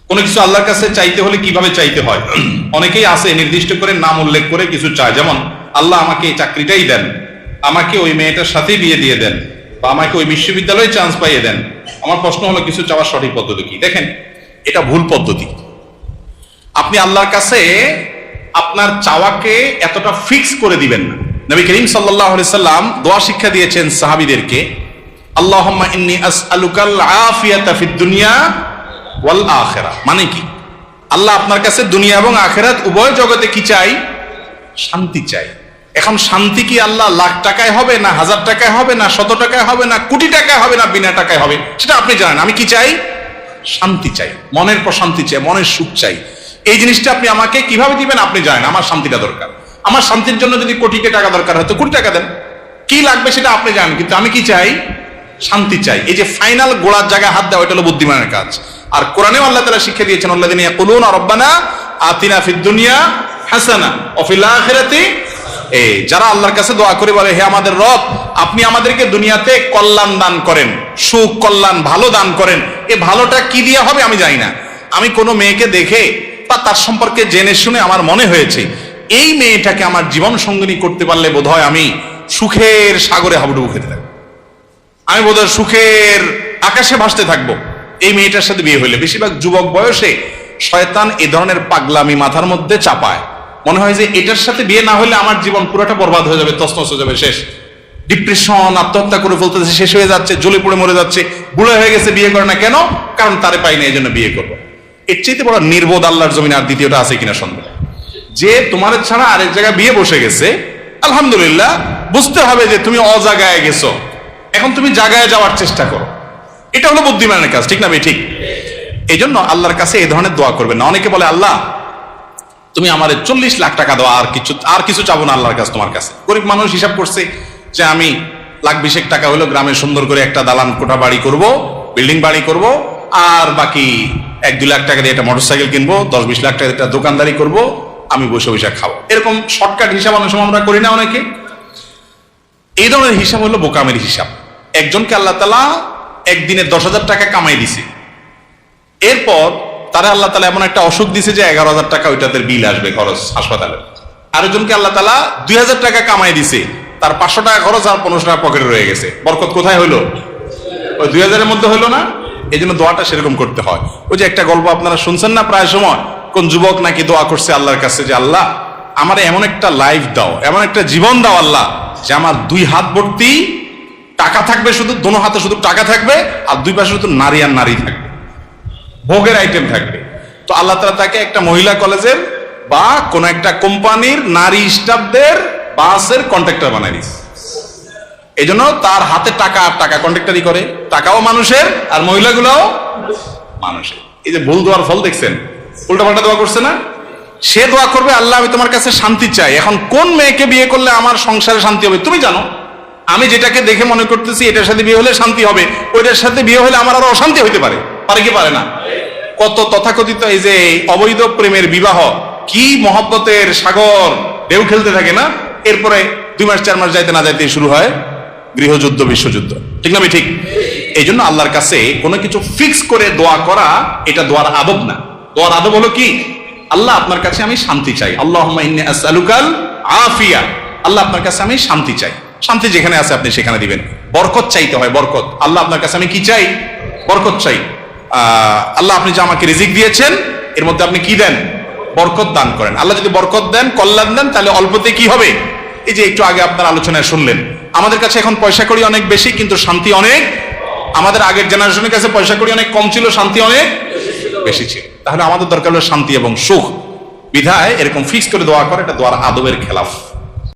কোনো কিছু আল্লাহর কাছে চাইতে হলে কিভাবে চাইতে হয়? অনেকেই আছে নির্দিষ্ট করে নাম উল্লেখ করে কিছু চায়, যেমন আল্লাহ আমাকে এই চাকরিটাই দেন, আমাকে ওই মেয়েটার সাথেই বিয়ে দিয়ে দেন, বা আমাকে ওই বিশ্ববিদ্যালয়ে চান্স পাইয়ে দেন। আমার প্রশ্ন হলো, কিছু চাওয়ার সঠিক পদ্ধতি কি? দেখেন, এটা ভুল পদ্ধতি। আপনি আল্লাহর কাছে আপনার চাওয়াকে এতটা ফিক্স করে দিবেন না। নবী করিম সাল্লাল্লাহু আলাইহি সাল্লাম দোয়া শিক্ষা দিয়েছেন সাহাবীদেরকে, আল্লাহুম্মা ইন্নী আসআলুকাল আফিয়াতা ফিদ দুনিয়া ওয়াল আখিরাহ। মানে কি? আল্লাহ আপনার কাছে দুনিয়া এবং আখিরাত উভয় জগতে কি চাই? শান্তি চাই। এখন শান্তি কি আল্লাহ লাখ টাকায় হবে, না হাজার টাকায় হবে, না 100 টাকায় হবে, না কোটি টাকায় হবে, না বিনা টাকায় হবে, সেটা আপনি জানেন। আমি কি চাই? শান্তি চাই, মনের প্রশান্তি চাই, মনের সুখ চাই। এই জিনিসটা আপনি আমাকে কিভাবে দিবেন আপনি জানেন। আমার শান্তিটা দরকার। আমার শান্তির জন্য যদি কোটি টাকা দরকার হয় তো কোটি টাকা দেন, কি লাগবে সেটা আপনি জানেন, কিন্তু আমি কি চাই? শান্তি চাই। এই যে ফাইনাল গোড়ার জায়গায় হাত দেওয়া, এটা হলো বুদ্ধিমানের কাজ। আর কোরআনেও আল্লাহ তাআলা শিক্ষা দিয়েছেন, আল্লাযীনা ইয়াকুলুনা রাব্বানা আতিনা ফিদ দুনিয়া হাসানা ওয়া ফিল আখিরাতি, যারা আল্লাহর কাছে দোয়া করে বলে, হে আমাদের রব, আপনি আমাদেরকে দুনিয়াতে কল্যাণ দান করেন, সুখ কল্যাণ ভালো দান করেন। এই ভালোটা কি দিয়ে হবে আমি জানি না। আমি কোনো মেয়েকে দেখে বা তার সম্পর্কে জেনে শুনে আমার মনে হয়েছে এই মেয়েটাকে আমার জীবন সঙ্গিনী করতে পারলে বোধহয় আমি সুখের সাগরে হাবুডুবু খেতে থাকবো, আমি বোধহয় সুখের আকাশে ভাসতে থাকবো এই মেয়েটার সাথে বিয়ে হইলে। বেশিরভাগ যুবক বয়সে শয়তান এ ধরনের পাগলামি মাথার মধ্যে চাপায়, মনে হয় যে এটার সাথে বিয়ে না হলে আমার জীবন পুরোটা বরবাদ হয়ে যাবে, তছনছ হয়ে যাবে, শেষ। ডিপ্রেশন, আত্মহত্যা করে ফেলতেছে, শেষ হয়ে যাচ্ছে, জ্বলে পড়ে মরে যাচ্ছে, বুড়ো হয়ে গেছে, বিয়ে করে না কেন? কারণ তারে পাই না, এই জন্য বিয়ে করবো। এর চাইতে বড় নির্বোধ আল্লাহর জমিন আর দ্বিতীয়টা আছে কিনা সন্দেহ। যে তোমার ছাড়া আরেক জায়গায় বিয়ে বসে গেছে, আলহামদুলিল্লাহ, বুঝতে হবে যে তুমি অজাগায় গেছো, এখন তুমি জায়গায় যাওয়ার চেষ্টা করো। এটা হলো বুদ্ধিমানের কাজ, ঠিক না ভাই? ঠিক। এই জন্য আল্লাহর কাছে এই ধরনের দোয়া করবেন না। অনেকে বলে, আল্লাহ তুমি আমার 40 লাখ টাকা দাও, আর কিছু চাবো না আল্লাহর কাছে, তোমার কাছে। গরিব মানুষ হিসাব করছে যে আমি লাখ 20 টাকা হলো গ্রামে সুন্দর করে একটা দালান কোঠা বাড়ি করব, বিল্ডিং বাড়ি করব, আর বাকি 1-2 লাখ টাকা দিয়ে একটা মোটরসাইকেল কিনবো, 10-20 লাখ টাকা একটা দোকানদারি করব, আমি বসে বসে খাবো। এরকম শর্টকাট হিসাব অনেক সময় আমরা করি না অনেকে। এই ধরনের হিসাব হলো বোকামের হিসাব। একজনকে আল্লাহ তাআলা একদিনে 10,000 টাকা কামাই দিছে, এরপর তারা আল্লাহ তাআলা এমন একটা অসুখ দিছে যে 11,000 টাকা ওইটাতে বিল আসবে, খরচ হাসপাতালে। আরেকজনকে আল্লাহ তাআলা 2,000 টাকা কামাই দিছে, তার 500 টাকা খরচ আর 1500 টাকা পকেটে রয়ে গেছে। বরকত কোথায় হইলো? ওই 2,000 এর মধ্যে হইলো না? এই জন্য দোয়াটা সেরকম করতে হয়। ওই যে একটা গল্প আপনারা শুনছেন না প্রায় সময়, কোন যুবক নাকি দোয়া করছে আল্লাহর কাছে যে, আল্লাহ আমার এমন একটা লাইফ দাও, এমন একটা জীবন দাও আল্লাহ, যে আমার 2 হাত ভর্তি টাকা থাকবে, শুধু দোনো হাতে শুধু টাকা থাকবে, আর 2 পাশে শুধু নারী আর নারী থাকবে, ভোগের আইটেম থাকবে। তো আল্লাহ তাআলা তাকে একটা মহিলা কলেজের বা কোন একটা কোম্পানির নারী স্টাফদের বাসের কন্ট্রাক্টর বানাই দিয়েছে। এই জন্য তার হাতে টাকা আর টাকা কন্ট্রাক্টরি করে, টাকাও মানুষের আর মহিলাগুলোও মানুষের। এই যে ভুল দোয়ার ফল দেখছেন, উল্টাপাল্টা দোয়া করছে না? সে দোয়া করবে, আল্লাহ আমি তোমার কাছে শান্তি চাই। এখন কোন মেয়েকে বিয়ে করলে আমার সংসারে শান্তি হবে তুমি জানো। আমি যেটাকে দেখে মনে করতেছি এটার সাথে বিয়ে হলে শান্তি হবে, ওইটার সাথে বিয়ে হলে আমার আরো অশান্তি হইতে পারে, পারে কি পারে না? কত তথাকথিত এই যে অবৈধ প্রেমের বিবাহ, কি মহব্বতের সাগর ঢেউ খেলতে থাকে না, এরপরে 2 মাস 4 মাস যাইতে না যাইতে শুরু হয় গৃহযুদ্ধ, বিশ্বযুদ্ধ, ঠিক না? ঠিক। এই জন্য আল্লাহর কাছে কোনো কিছু ফিক্স করে দোয়া করা এটা দোয়ার আদব না। দোয়ার আদব হলো কি? আল্লাহ আপনার কাছে আমি শান্তি চাই, আল্লাহুম্মা ইন্নী আসআলুকাল আফিয়া, আল্লাহ আপনার কাছে আমি শান্তি চাই। শান্তি যেখানে আছে আপনি সেখানে দিবেন। বরকত চাইতে হয়, বরকত। আল্লাহ আপনার কাছে আমি কি চাই? বরকত চাই। আল্লাহ আপনি যে আমাকে রিজিক দিয়েছেন এর মধ্যে আপনি কি দেন? বরকত দান করেন। আল্লাহ যদি বরকত দেন, কল্যাণ দেন, তাহলে অল্পতে কি হবে? এই যে একটু আগে আপনার আলোচনায় শুনলেন, আমাদের কাছে এখন পয়সা কড়ি অনেক বেশি, কিন্তু শান্তি অনেক। আমাদের আগের জেনারেশনের কাছে পয়সা কড়ি অনেক কম ছিল, শান্তি অনেক বেশি ছিল। তাহলে আমাদের দরকার হলো শান্তি এবং সুখ। বিধায় এরকম ফিক্স করে দোয়া করে, এটা দোয়ার আদবের খেলাফ।